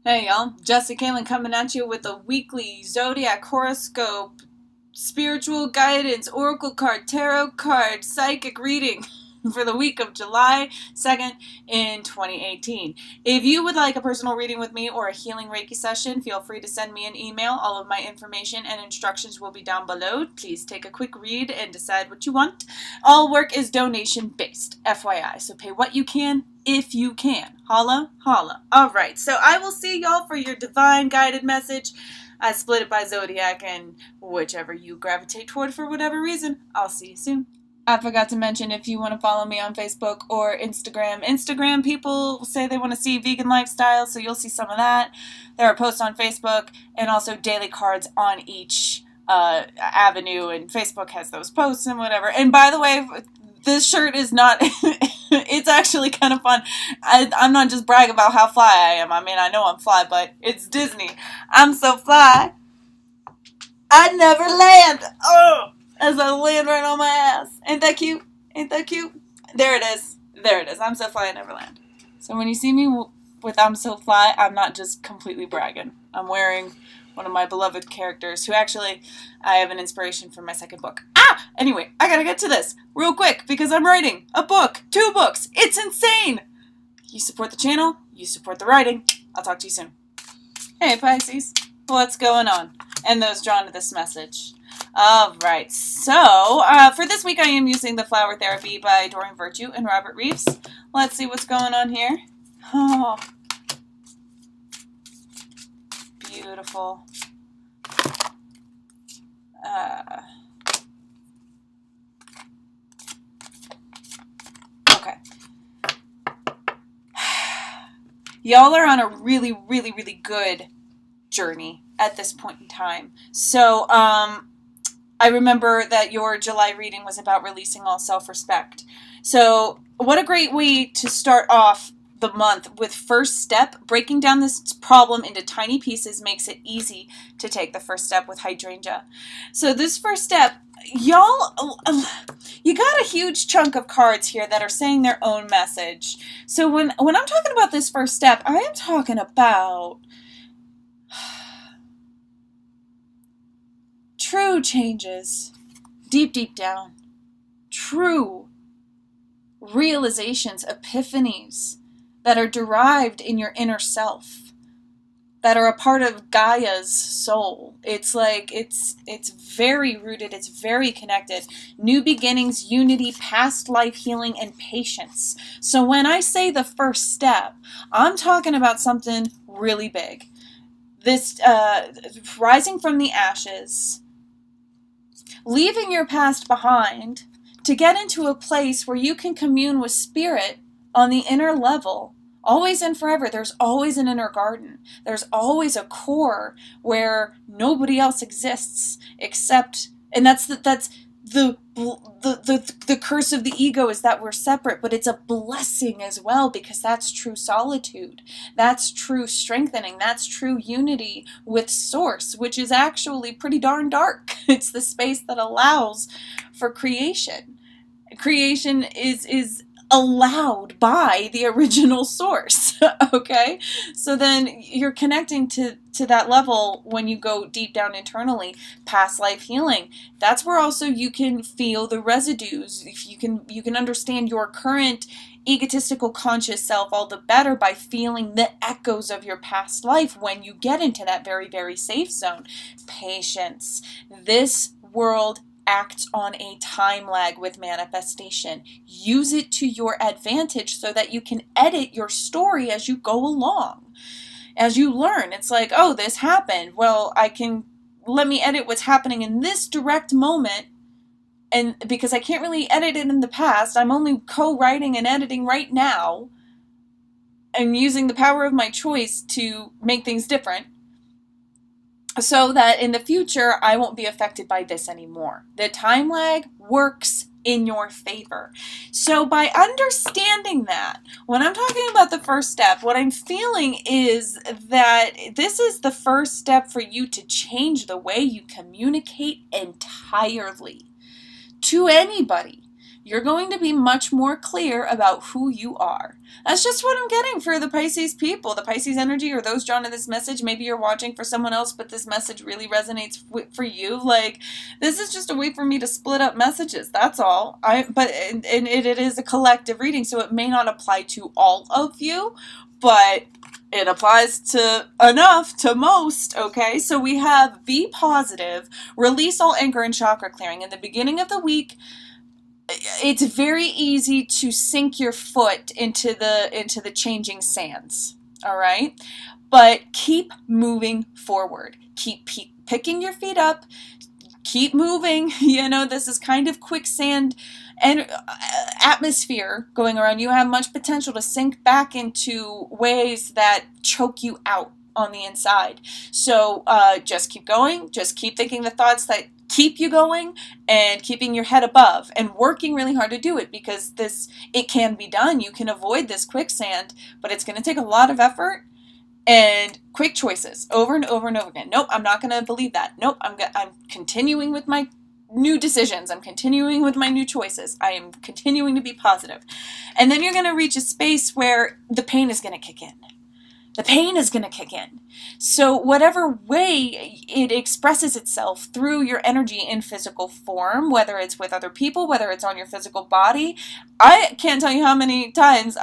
Hey y'all, Jessica Kaylin coming at you with a weekly zodiac horoscope, spiritual guidance, oracle card, tarot card, psychic reading for the week of July 2nd in 2018. If you would like a personal reading with me or a healing Reiki session, feel free to send me an email. All of my information and instructions will be down below. Please take a quick read and decide what you want. All work is donation based, FYI, so pay what you can if you can. Holla, holla. All right, so I will see y'all for your divine guided message. I split it by zodiac, and whichever you gravitate toward for whatever reason, I'll see you soon. I forgot to mention, if you want to follow me on Facebook or Instagram. Instagram people say they want to see vegan lifestyle, so you'll see some of that. There are posts on Facebook and also daily cards on each avenue, and Facebook has those posts and whatever. And by the way, this shirt is not, it's actually kind of fun. I'm not just bragging about how fly I am. I mean, I know I'm fly, but it's Disney. I'm so fly, I never land. Oh, as I land right on my ass. Ain't that cute? Ain't that cute? There it is. There it is. I'm so fly, I never land. So when you see me with I'm so fly, I'm not just completely bragging. I'm wearing one of my beloved characters who actually, I have an inspiration for my second book. Anyway, I gotta get to this real quick because I'm writing a book, 2 books. It's insane. You support the channel, you support the writing. I'll talk to you soon. Hey Pisces, what's going on? And those drawn to this message. Alright, so for this week I am using The Flower Therapy by Doreen Virtue and Robert Reeves. Let's see what's going on here. Oh, beautiful. Okay. Y'all are on a really, really, really good journey at this point in time. So, I remember that your July reading was about releasing all self-respect. So, what a great way to start off the month with first step. Breaking down this problem into tiny pieces makes it easy to take the first step with hydrangea. So this first step, y'all, you got a huge chunk of cards here that are saying their own message. So when I'm talking about this first step, I am talking about true changes, deep, deep down, true realizations, epiphanies that are derived in your inner self, that are a part of Gaia's soul. It's like, it's very rooted, it's very connected. New beginnings, unity, past life healing, and patience. So when I say the first step, I'm talking about something really big. This rising from the ashes, leaving your past behind to get into a place where you can commune with spirit on the inner level. Always and forever, there's always an inner garden. There's always a core where nobody else exists except, and that's the curse of the ego, is that we're separate, but it's a blessing as well, because that's true solitude. That's true strengthening. That's true unity with source, which is actually pretty darn dark. It's the space that allows for creation. Creation is allowed by the original source. Okay, so then you're connecting to that level when you go deep down internally. Past life healing, that's where also you can feel the residues. If you can understand your current egotistical conscious self all the better by feeling the echoes of your past life when you get into that very, very safe zone. Patience. This world acts on a time lag with manifestation. Use it to your advantage so that you can edit your story as you go along. As you learn, it's like, oh, this happened. Well, let me edit what's happening in this direct moment. And because I can't really edit it in the past, I'm only co-writing and editing right now and using the power of my choice to make things different, so that in the future, I won't be affected by this anymore. The time lag works in your favor. So by understanding that, when I'm talking about the first step, what I'm feeling is that this is the first step for you to change the way you communicate entirely to anybody. you're going to be much more clear about who you are. That's just what I'm getting for the Pisces people, the Pisces energy, or those drawn to this message. Maybe you're watching for someone else, but this message really resonates for you. Like, this is just a way for me to split up messages. That's all. It is a collective reading, so it may not apply to all of you, but it applies to enough to most, okay? So we have be positive, release all anger and chakra clearing. In the beginning of the week, it's very easy to sink your foot into the changing sands, all right? But keep moving forward. Keep picking your feet up. Keep moving. This is kind of quicksand and atmosphere going around. You have much potential to sink back into ways that choke you out on the inside. So just keep going. Just keep thinking the thoughts that keep you going and keeping your head above and working really hard to do it, because it can be done. You can avoid this quicksand, but it's going to take a lot of effort and quick choices over and over and over again. Nope, I'm not going to believe that. Nope, I'm continuing with my new decisions. I'm continuing with my new choices. I am continuing to be positive. And then you're going to reach a space where the pain is going to kick in. The pain is going to kick in. So whatever way it expresses itself through your energy in physical form, whether it's with other people, whether it's on your physical body, I can't tell you how many times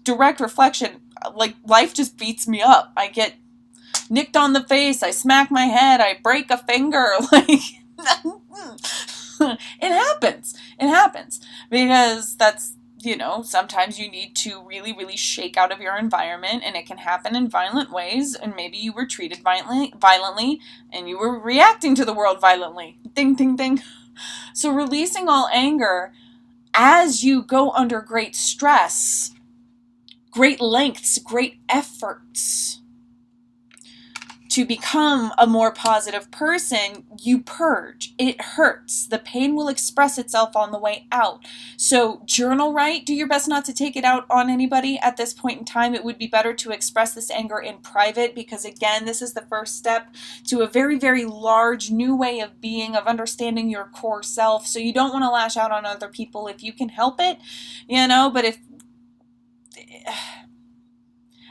direct reflection, like, life just beats me up. I get nicked on the face, I smack my head, I break a finger, like, it happens. It happens because that's, sometimes you need to really, really shake out of your environment, and it can happen in violent ways, and maybe you were treated violently, and you were reacting to the world violently. Ding, ding, ding. So releasing all anger as you go under great stress, great lengths, great efforts to become a more positive person, you purge. It hurts. The pain will express itself on the way out. So journal, right? Do your best not to take it out on anybody at this point in time. It would be better to express this anger in private, because again, this is the first step to a very, very large new way of being, of understanding your core self. So you don't want to lash out on other people if you can help it, but if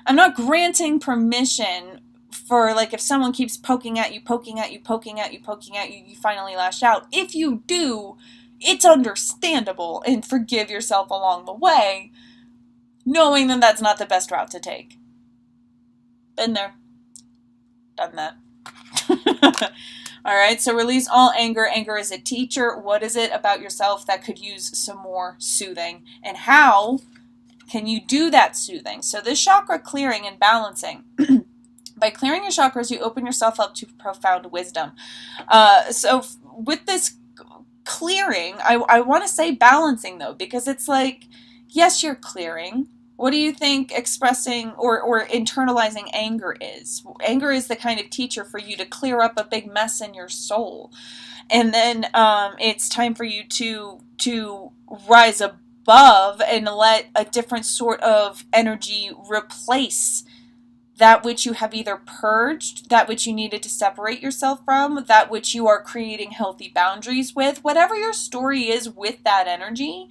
I'm not granting permission for, like, if someone keeps poking at you, you finally lash out. If you do, it's understandable, and forgive yourself along the way, knowing that that's not the best route to take. Been there. Done that. All right, so release all anger. Anger is a teacher. What is it about yourself that could use some more soothing? And how can you do that soothing? So this chakra clearing and balancing. By clearing your chakras, you open yourself up to profound wisdom. So with this clearing, I want to say balancing, though, because it's like, yes, you're clearing. What do you think expressing or internalizing anger is? Anger is the kind of teacher for you to clear up a big mess in your soul. And then it's time for you to rise above and let a different sort of energy replace that which you have either purged, that which you needed to separate yourself from, that which you are creating healthy boundaries with, whatever your story is with that energy,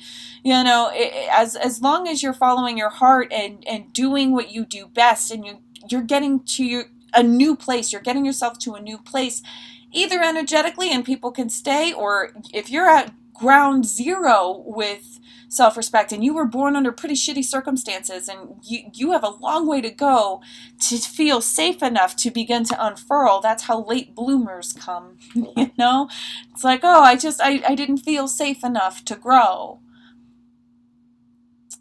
as long as you're following your heart and doing what you do best, and you're getting to a new place, you're getting yourself to a new place, either energetically and people can stay, or if you're at ground zero with self-respect and you were born under pretty shitty circumstances and you have a long way to go to feel safe enough to begin to unfurl. That's how late bloomers come. It's like, oh, I didn't feel safe enough to grow.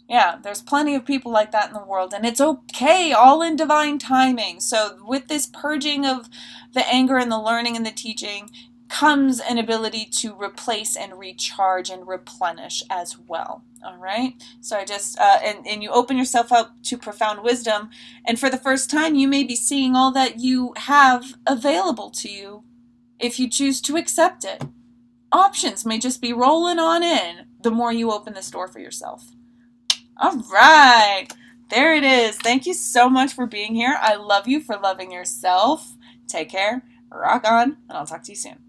Yeah, there's plenty of people like that in the world, and it's okay, all in divine timing. So with this purging of the anger and the learning and the teaching comes an ability to replace and recharge and replenish as well. All right. So I just, and you open yourself up to profound wisdom. And for the first time, you may be seeing all that you have available to you if you choose to accept it. Options may just be rolling on in the more you open this door for yourself. All right. There it is. Thank you so much for being here. I love you for loving yourself. Take care. Rock on. And I'll talk to you soon.